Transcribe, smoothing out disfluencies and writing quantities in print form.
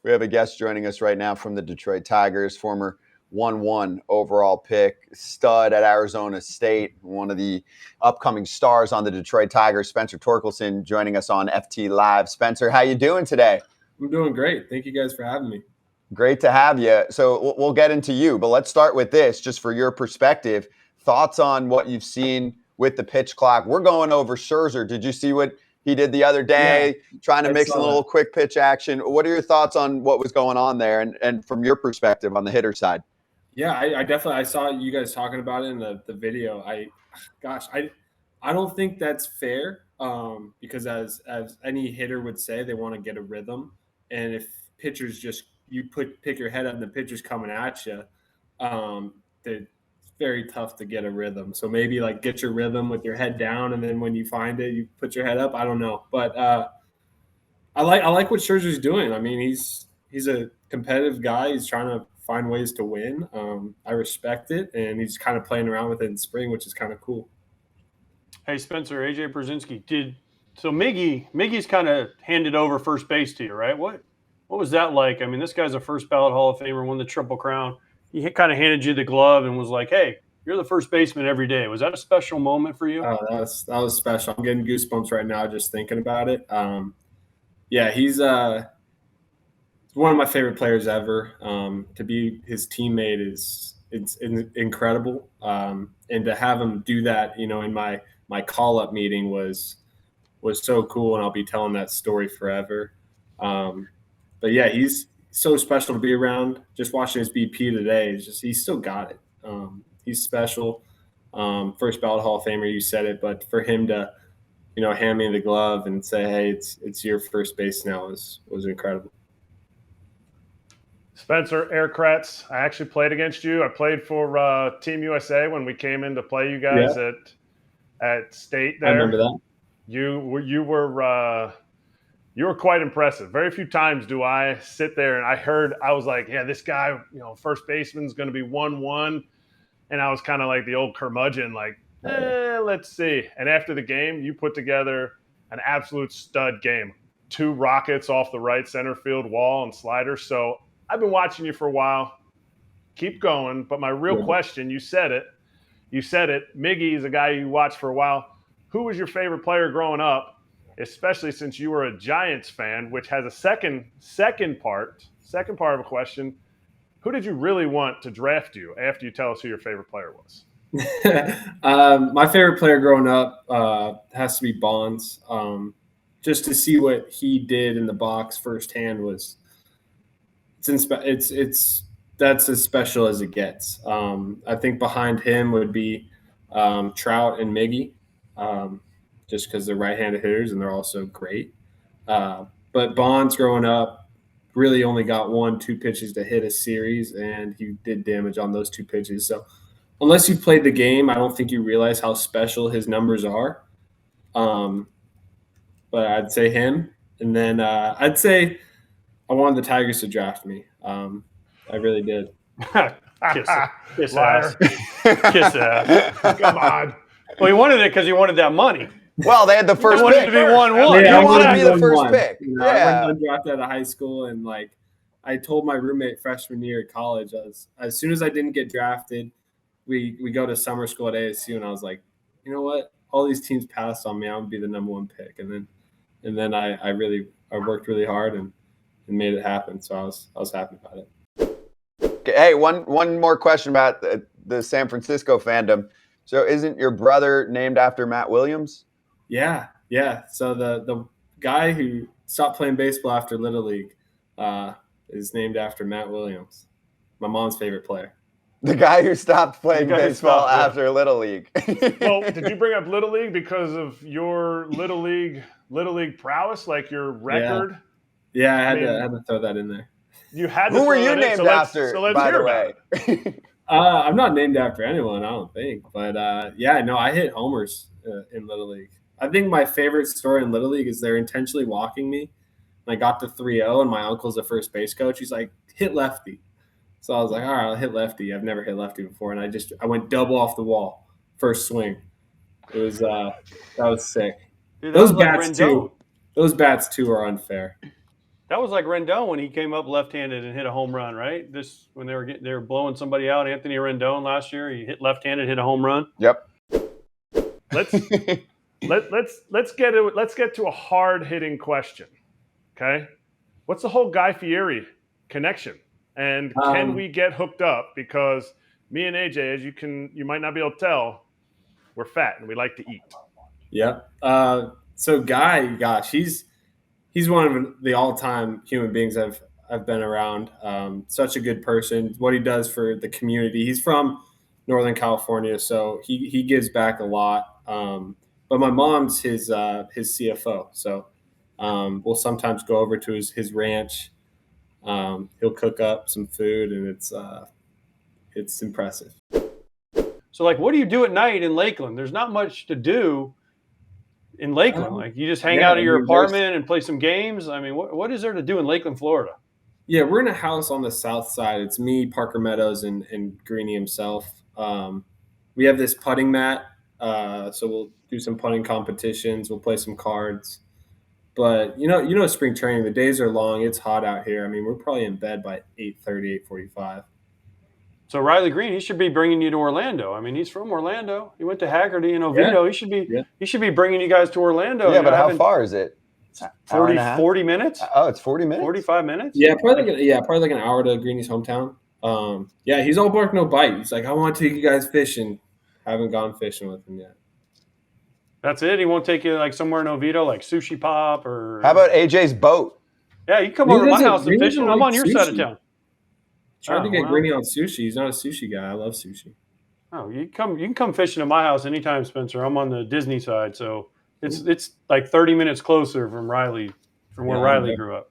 We have a guest joining us right now from the Detroit Tigers, former 1-1 overall pick, stud at Arizona State, one of the upcoming stars on the Detroit Tigers, Spencer Torkelson, joining us on FT Live. Spencer, how you doing today? I'm doing great. Thank you guys for having me. Great to have you. So we'll get into you, but let's start with this, just for your perspective. Thoughts on what you've seen with the pitch clock? We're going over Scherzer. Did you see what he did the other day, trying to mix in a little quick pitch action? What are your thoughts on what was going on there and from your perspective on the hitter side? Yeah, I definitely saw you guys talking about it in the video. I don't think that's fair because as any hitter would say, they want to get a rhythm. And if pitchers just pick your head up and the pitcher's coming at you, it's very tough to get a rhythm. So maybe like get your rhythm with your head down, and then when you find it, you put your head up. I don't know, but I like what Scherzer's doing. I mean, he's a competitive guy. He's trying to find ways to win. I respect it, and he's kind of playing around with it in spring, which is kind of cool. Hey, Spencer, AJ Brzezinski, Miggy's kind of handed over first base to you, right? What was that like? I mean, this guy's a first ballot Hall of Famer, won the Triple Crown. He kind of handed you the glove and was like, "Hey, you're the first baseman every day." Was that a special moment for you? Oh, that was special. I'm getting goosebumps right now just thinking about it. Yeah, he's one of my favorite players ever. To be his teammate it's incredible, and to have him do that, in my call-up meeting was so cool, and I'll be telling that story forever. But yeah, he's so special to be around. Just watching his BP today, he's still got it. He's special. First ballot Hall of Famer, you said it, but for him to hand me the glove and say, "Hey, it's your first base now," was incredible. Spencer, Eric Kratz, I actually played against you. I played for Team USA when we came in to play you guys at State there. I remember that. You were quite impressive. Very few times do I sit there and I was like, yeah, this guy, first baseman's going to be 1-1. And I was kind of like the old curmudgeon, like, let's see. And after the game, you put together an absolute stud game. 2 rockets off the right center field wall and slider. So I've been watching you for a while. Keep going. But my real question, you said it. Miggy is a guy you watched for a while. Who was your favorite player growing up? Especially since you were a Giants fan, which has a second part of a question. Who did you really want to draft you after you tell us who your favorite player was? My favorite player growing up has to be Bonds. Just to see what he did in the box firsthand that's as special as it gets. I think behind him would be Trout and Miggy. Just because they're right-handed hitters and they're also great. But Bonds growing up really only got 1-2 pitches to hit a series, and he did damage on those 2 pitches. So unless you played the game, I don't think you realize how special his numbers are. But I'd say him. And then I'd say I wanted the Tigers to draft me. I really did. Kiss ass. Kiss ass. Come on. Well, he wanted it because he wanted that money. Well, they had the first pick. Wanted to be 1-1. Yeah, he wanted to be the first pick. I went undrafted out of high school, and I told my roommate freshman year at college, as soon as I didn't get drafted, we go to summer school at ASU, and I was like, you know what? All these teams passed on me. I'm gonna be the number 1 pick, and then I worked really hard and made it happen. So I was happy about it. Okay, hey, one more question about the San Francisco fandom. So isn't your brother named after Matt Williams? Yeah. So the guy who stopped playing baseball after Little League is named after Matt Williams, my mom's favorite player. The guy who stopped playing baseball after Little League. Well, did you bring up Little League because of your Little League prowess, like your record? Yeah, I had to throw that in there. You had to. Who were you named after, by the way? I'm not named after anyone, I don't think. But, I hit homers in Little League. I think my favorite story in Little League is they're intentionally walking me. And I got to 3-0, and my uncle's the first base coach. He's like, hit lefty. So I was like, all right, I'll hit lefty. I've never hit lefty before. And I went double off the wall, first swing. It was that was sick. Dude, those bats too are unfair. That was like Rendon when he came up left-handed and hit a home run, right? This when they were blowing somebody out. Anthony Rendon last year, he hit left-handed, hit a home run. Yep. Let's get to a hard-hitting question. Okay, what's the whole Guy Fieri connection, and can we get hooked up? Because me and AJ, as you might not be able to tell, we're fat and we like to eat. Yeah. So Guy, gosh, he's one of the all-time human beings I've been around. Such a good person. What he does for the community. He's from Northern California, so he gives back a lot. But my mom's his CFO, so we'll sometimes go over to his ranch. He'll cook up some food, and it's impressive. So, like, what do you do at night in Lakeland? There's not much to do in Lakeland. Like, you just hang out at your apartment and play some games. I mean, what is there to do in Lakeland, Florida? Yeah, we're in a house on the south side. It's me, Parker Meadows, and Greeny himself. We have this putting mat, so we'll do some putting competitions. We'll play some cards. But you know, spring training, the days are long. It's hot out here. I mean, we're probably in bed by 8:30, 8:45. So Riley Green, he should be bringing you to Orlando. I mean, he's from Orlando. He went to Haggerty and Oviedo. Yeah. He should be bringing you guys to Orlando. Yeah, but how far is it? 40 minutes? Oh, it's 40 minutes? 45 minutes? Yeah, probably like an hour to Greeny's hometown. Yeah, he's all bark, no bite. He's like, I want to take you guys fishing. Haven't gone fishing with him yet. That's it? He won't take you like somewhere in Oviedo, like Sushi Pop or... How about AJ's boat? Yeah, you come over to my house and fish. I'm on your side of town. Tried to get Greeny on sushi. He's not a sushi guy. I love sushi. Oh, you can come fishing at my house anytime, Spencer. I'm on the Disney side, so it's like 30 minutes closer from where Riley grew up.